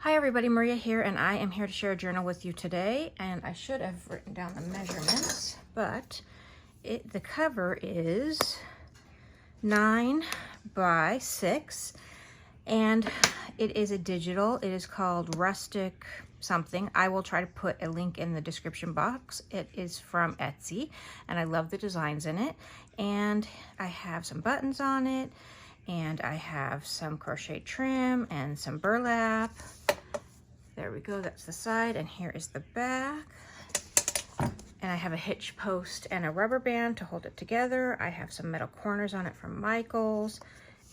Hi everybody, Maria here, and I am here to share a journal with you today. And I should have written down the measurements, but the cover is 9 by 6, and it is a digital. It is called Rustic something. I will try to put a link in the description box. It is from Etsy, and I love the designs in it. And I have some buttons on it, and I have some crochet trim and some burlap. There we go, that's the side, and here is the back. And I have a hitch post and a rubber band to hold it together. I have some metal corners on it from Michaels.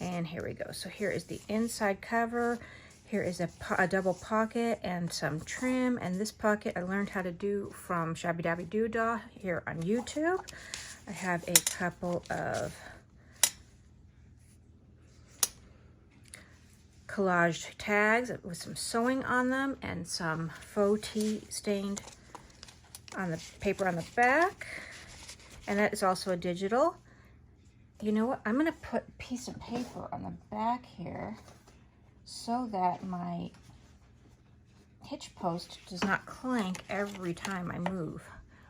And here we go. So here is the inside cover. Here is a double pocket and some trim. And this pocket I learned how to do from Shabby Dabby Doodah here on YouTube. I have a couple of collaged tags with some sewing on them and some faux tea stained on the paper on the back. And that is also a digital. You know what? I'm going to put a piece of paper on the back here so that my hitch post does not clank every time I move,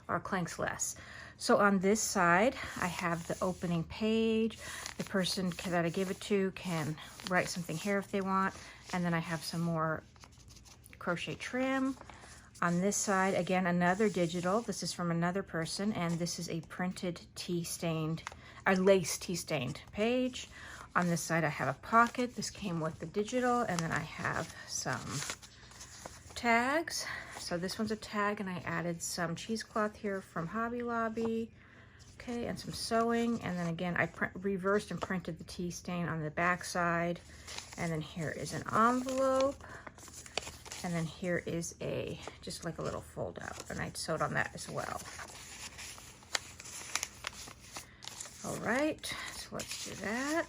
or clanks less. So on this side, I have the opening page. The person that I give it to can write something here if they want. And then I have some more crochet trim. On this side, again, another digital. This is from another person, and this is a printed lace tea stained page. On this side, I have a pocket. This came with the digital, and then I have some tags. So this one's a tag, and I added some cheesecloth here from Hobby Lobby. Okay, and some sewing. And then again, I reversed and printed the tea stain on the back side. And then here is an envelope. And then here is just like a little fold out, and I sewed on that as well. All right, so let's do that.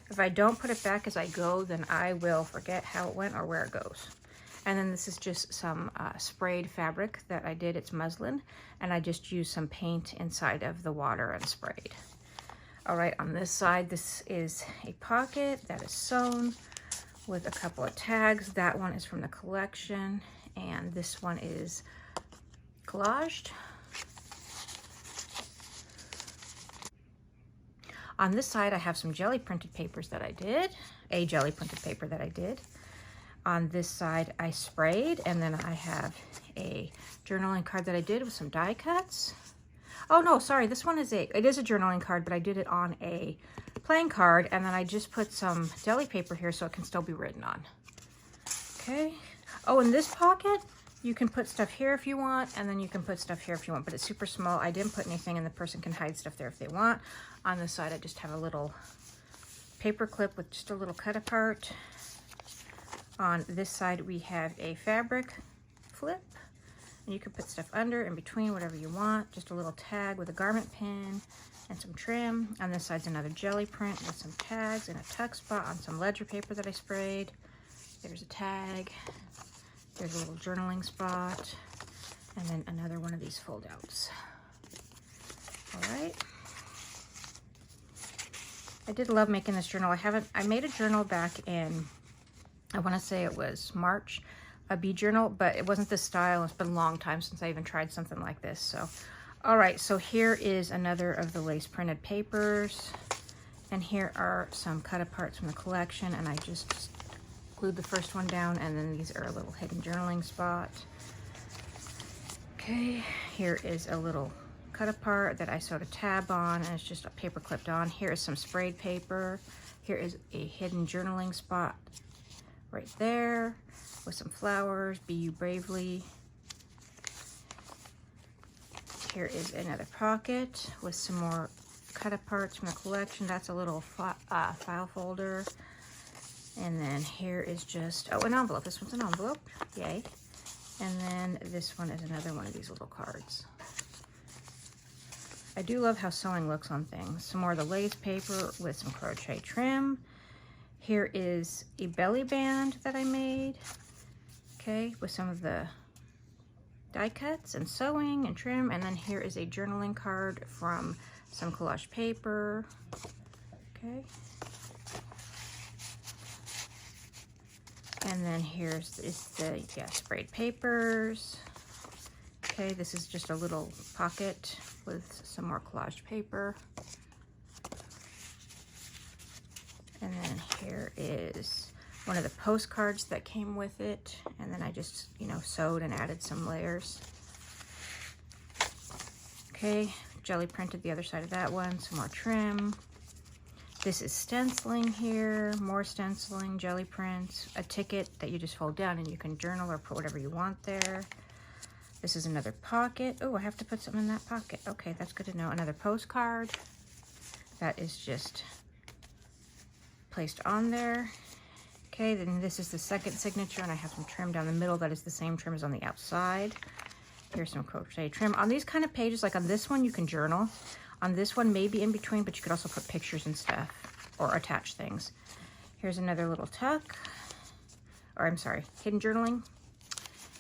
If I don't put it back as I go, then I will forget how it went or where it goes. And then this is just some sprayed fabric that I did. It's muslin, and I just used some paint inside of the water and sprayed. All right, on this side, this is a pocket that is sewn with a couple of tags. That one is from the collection, and this one is collaged. On this side, I have some jelly printed papers that I did, a jelly printed paper that I did. On this side, I sprayed, and then I have a journaling card that I did with some die cuts. Oh no, sorry, this one is it is a journaling card, but I did it on a plain card, and then I just put some deli paper here so it can still be written on. Okay. Oh, in this pocket, you can put stuff here if you want, and then you can put stuff here if you want, but it's super small. I didn't put anything, and the person can hide stuff there if they want. On this side, I just have a little paper clip with just a little cut apart. On this side, we have a fabric flip, and you can put stuff under, in between, whatever you want. Just a little tag with a garment pin and some trim. On this side's another jelly print with some tags and a tuck spot on some ledger paper that I sprayed. There's a tag. There's a little journaling spot. And then another one of these fold outs. All right. I did love making this journal. I made a journal back in, I want to say it was March, a bee journal, but it wasn't this style. It's been a long time since I even tried something like this. So, all right, so here is another of the lace printed papers. And here are some cut aparts from the collection, and I just glued the first one down, and then these are a little hidden journaling spot. Okay, here is a little cut apart that I sewed a tab on, and it's just a paper clipped on. Here is some sprayed paper. Here is a hidden journaling spot right there with some flowers, Be You Bravely. Here is another pocket with some more cut aparts from the collection. That's a little file folder. And then here is just, oh, an envelope. This one's an envelope, yay. And then this one is another one of these little cards. I do love how sewing looks on things. Some more of the lace paper with some crochet trim. Here is a belly band that I made, okay, with some of the die cuts and sewing and trim. And then here is a journaling card from some collage paper, okay. And then here's is the sprayed papers. Okay, this is just a little pocket with some more collage paper. And then here is one of the postcards that came with it. And then I just, you know, sewed and added some layers. Okay, jelly printed the other side of that one, some more trim. This is stenciling here, more stenciling, jelly prints, a ticket that you just fold down and you can journal or put whatever you want there. This is another pocket. Oh, I have to put something in that pocket. Okay, that's good to know. Another postcard that is just placed on there. Okay, then this is the second signature, and I have some trim down the middle that is the same trim as on the outside. Here's some crochet trim. On these kind of pages, like on this one, you can journal. On this one, maybe in between, but you could also put pictures and stuff or attach things. Here's another little tuck, or I'm sorry, hidden journaling.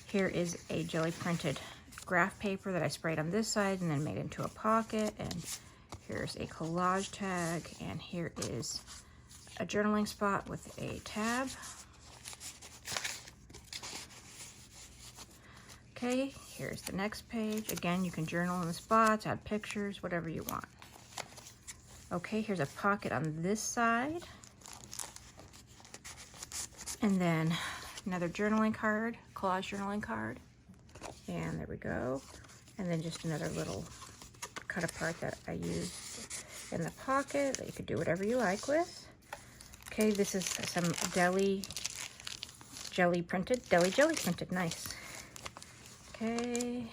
Here is a jelly printed graph paper that I sprayed on this side and then made into a pocket. And here's a collage tag, and here is a journaling spot with a tab. Okay, here's the next page. Again, you can journal in the spots, add pictures, whatever you want. Okay, here's a pocket on this side. And then another journaling card, collage journaling card. And there we go. And then just another little cut apart that I used in the pocket that you could do whatever you like with. Okay, this is some deli jelly printed, nice. Okay,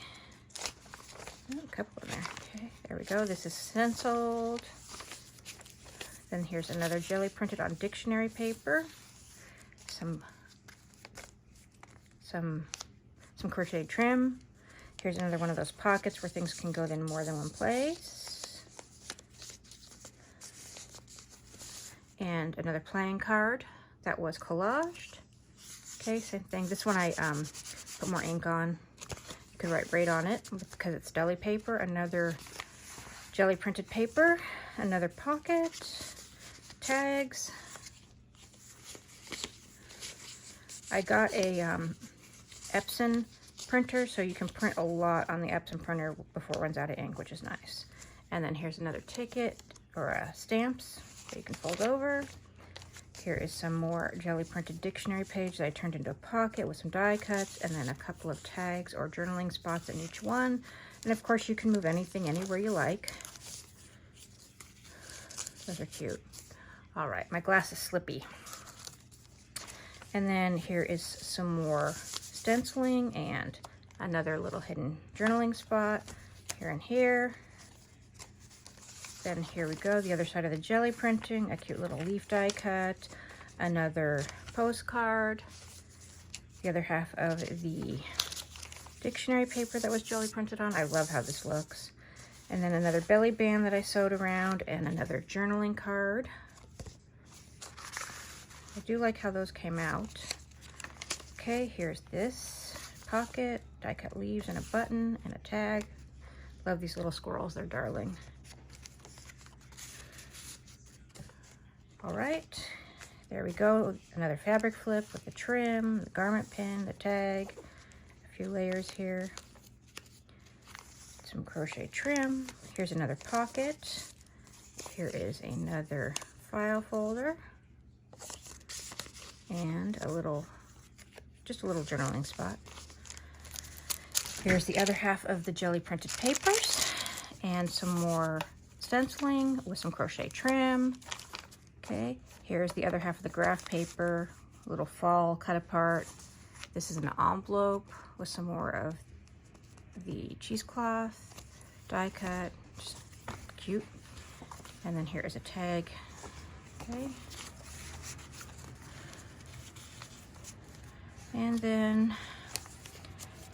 oh, a couple in there. Okay, there we go. This is stenciled. Then here's another jelly printed on dictionary paper. Some crochet trim. Here's another one of those pockets where things can go in more than one place. And another playing card that was collaged. Okay, same thing. This one I put more ink on. You could write right on it because it's deli paper. Another jelly printed paper. Another pocket. Tags. I got a Epson printer, so you can print a lot on the Epson printer before it runs out of ink, which is nice. And then here's another ticket or stamps that you can fold over. Here is some more jelly printed dictionary page that I turned into a pocket with some die cuts, and then a couple of tags or journaling spots in each one. And of course you can move anything anywhere you like. Those are cute. All right, my glass is slippy. And then here is some more stenciling and another little hidden journaling spot here and here. Then here we go, the other side of the jelly printing, a cute little leaf die cut, another postcard, the other half of the dictionary paper that was jelly printed on. I love how this looks. And then another belly band that I sewed around, and another journaling card. I do like how those came out. Okay, here's this pocket, die cut leaves and a button and a tag. Love these little squirrels, they're darling. All right, there we go. Another fabric flip with the trim, the garment pin, the tag, a few layers here. Some crochet trim. Here's another pocket. Here is another file folder. And just a little journaling spot. Here's the other half of the jelly printed papers and some more stenciling with some crochet trim. Okay, here's the other half of the graph paper, a little fall cut apart. This is an envelope with some more of the cheesecloth, die cut, just cute. And then here is a tag, okay. And then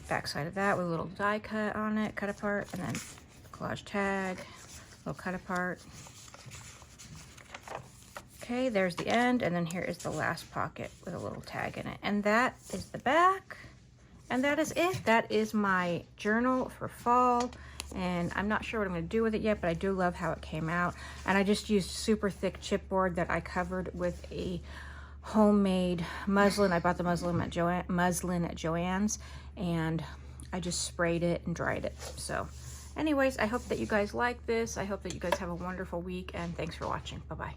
back side of that with a little die cut on it, cut apart, and then collage tag, little cut apart. Okay, there's the end, and then here is the last pocket with a little tag in it. And that is the back, and that is it. That is my journal for fall, and I'm not sure what I'm gonna do with it yet, but I do love how it came out. And I just used super thick chipboard that I covered with a homemade muslin. I bought the muslin at Joann's, and I just sprayed it and dried it. So anyways, I hope that you guys like this. I hope that you guys have a wonderful week, and thanks for watching. Bye-bye.